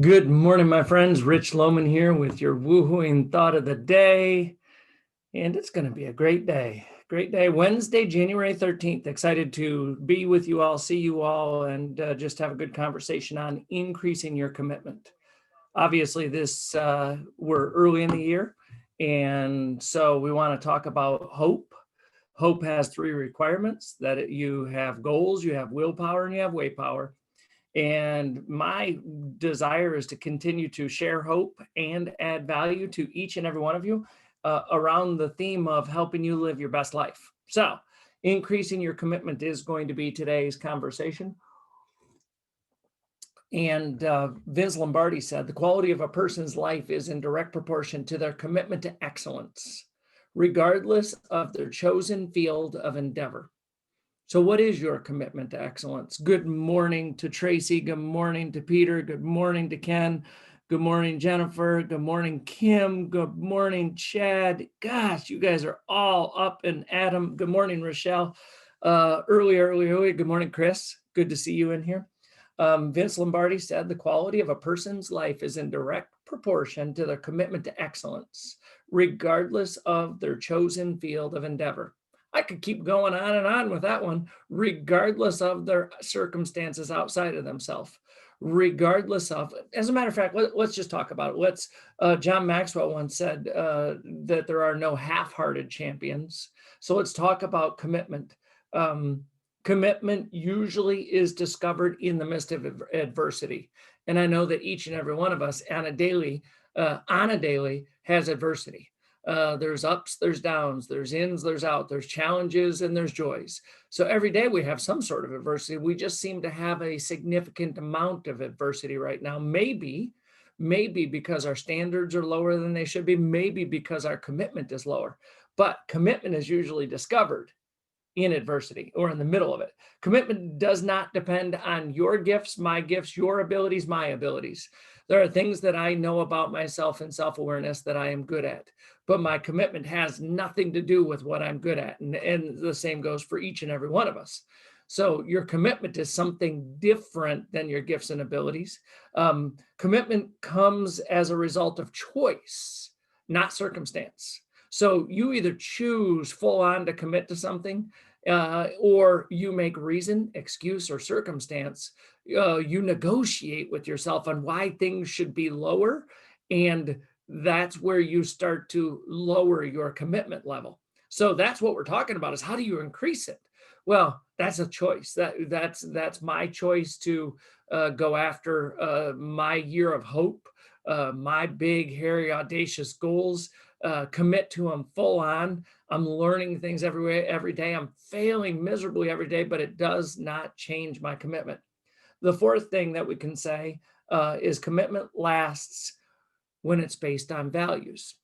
Good morning, my friends. Rich Lohman here with your woohooing thought of the day. And it's going to be a great day. Great day. Wednesday, January 13th. Excited to be with you all, see you all, and just have a good conversation on increasing your commitment. Obviously, we're early in the year. And so we want to talk about hope. Hope has three requirements: that you have goals, you have willpower, and you have way power. And my desire is to continue to share hope and add value to each and every one of you around the theme of helping you live your best life. So, increasing your commitment is going to be today's conversation. And Vince Lombardi said, the quality of a person's life is in direct proportion to their commitment to excellence, regardless of their chosen field of endeavor. So what is your commitment to excellence? Good morning to Tracy. Good morning to Peter. Good morning to Ken. Good morning, Jennifer. Good morning, Kim. Good morning, Chad. Gosh, you guys are all up and at 'em. Good morning, Rochelle. Early. Good morning, Chris. Good to see you in here. Vince Lombardi said the quality of a person's life is in direct proportion to their commitment to excellence, regardless of their chosen field of endeavor. I could keep going on and on with that one, regardless of their circumstances outside of themselves, regardless of, as a matter of fact, let's just talk about it. John Maxwell once said that there are no half-hearted champions. So let's talk about commitment. Commitment usually is discovered in the midst of adversity. And I know that each and every one of us on a daily has adversity. There's ups, there's downs, there's ins, there's out, there's challenges, and there's joys. So every day we have some sort of adversity. We just seem to have a significant amount of adversity right now. Maybe because our standards are lower than they should be, maybe because our commitment is lower. But commitment is usually discovered in adversity or in the middle of it. Commitment does not depend on your gifts, my gifts, your abilities, my abilities. There are things that I know about myself and self-awareness that I am good at, but my commitment has nothing to do with what I'm good at. And the same goes for each and every one of us. So your commitment is something different than your gifts and abilities. Commitment comes as a result of choice, not circumstance. So you either choose full on to commit to something, or you make reason, excuse, or circumstance. You negotiate with yourself on why things should be lower, and that's where you start to lower your commitment level. So that's what we're talking about: is how do you increase it? Well, that's a choice. That's my choice to go after my year of hope, my big, hairy, audacious goals. Commit to them full on. I'm learning things every day. I'm failing miserably every day, but it does not change my commitment. The fourth thing that we can say is commitment lasts when it's based on values.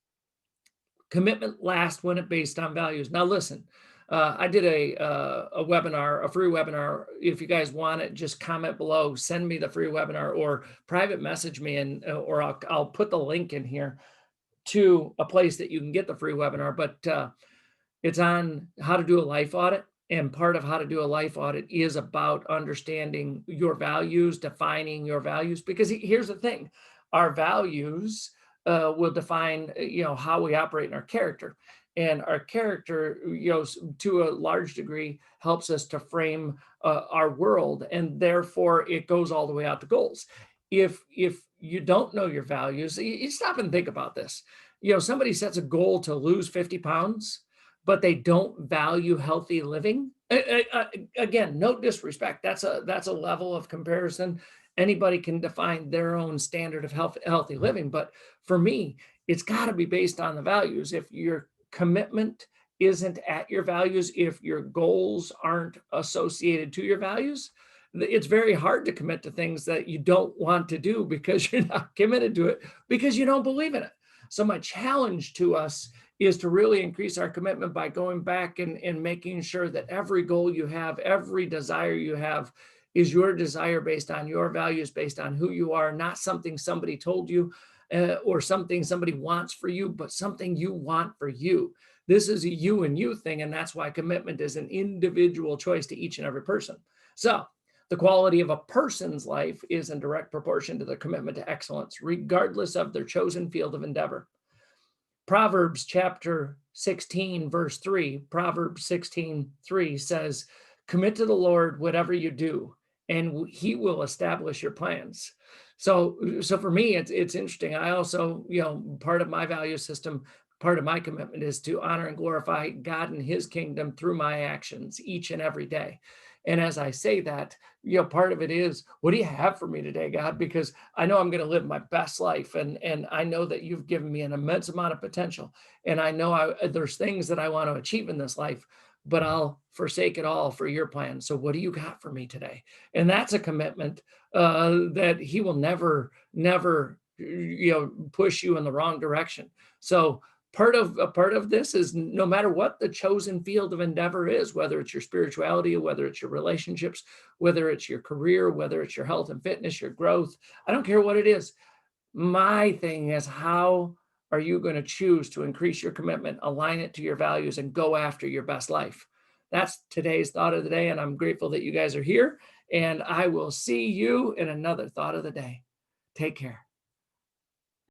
Commitment lasts when it's based on values. Now, listen, I did a webinar, a free webinar. If you guys want it, just comment below, send me the free webinar, or private message me, and or I'll put the link in here to a place that you can get the free webinar. But it's on how to do a life audit. And part of how to do a life audit is about understanding your values, defining your values. Because here's the thing, our values will define, how we operate in our character. And our character, to a large degree, helps us to frame our world. And therefore, it goes all the way out to goals. If you don't know your values, you stop and think about this. Somebody sets a goal to lose 50 pounds, but they don't value healthy living. Again, no disrespect. That's a level of comparison. Anybody can define their own standard of healthy living. But for me, it's got to be based on the values. If your commitment isn't at your values, if your goals aren't associated to your values, it's very hard to commit to things that you don't want to do because you're not committed to it, because you don't believe in it. So my challenge to us is to really increase our commitment by going back and making sure that every goal you have, every desire you have, is your desire based on your values, based on who you are, not something somebody told you or something somebody wants for you, but something you want for you. This is a you and you thing, and that's why commitment is an individual choice to each and every person. So The quality of a person's life is in direct proportion to their commitment to excellence, regardless of their chosen field of endeavor. Proverbs chapter 16, verse 3, Proverbs 16:3 says, commit to the Lord whatever you do, and he will establish your plans. So for me, it's interesting. I also, part of my value system, part of my commitment is to honor and glorify God and his kingdom through my actions each and every day. And as I say that, part of it is, what do you have for me today, God? Because I know I'm going to live my best life, and I know that you've given me an immense amount of potential, and I know there's things that I want to achieve in this life, but I'll forsake it all for your plan. So what do you got for me today? And that's a commitment that he will never push you in the wrong direction. So part of this is, no matter what the chosen field of endeavor is, whether it's your spirituality, whether it's your relationships, whether it's your career, whether it's your health and fitness, your growth, I don't care what it is. My thing is, how are you going to choose to increase your commitment, align it to your values, and go after your best life? That's today's thought of the day, and I'm grateful that you guys are here. And I will see you in another thought of the day. Take care.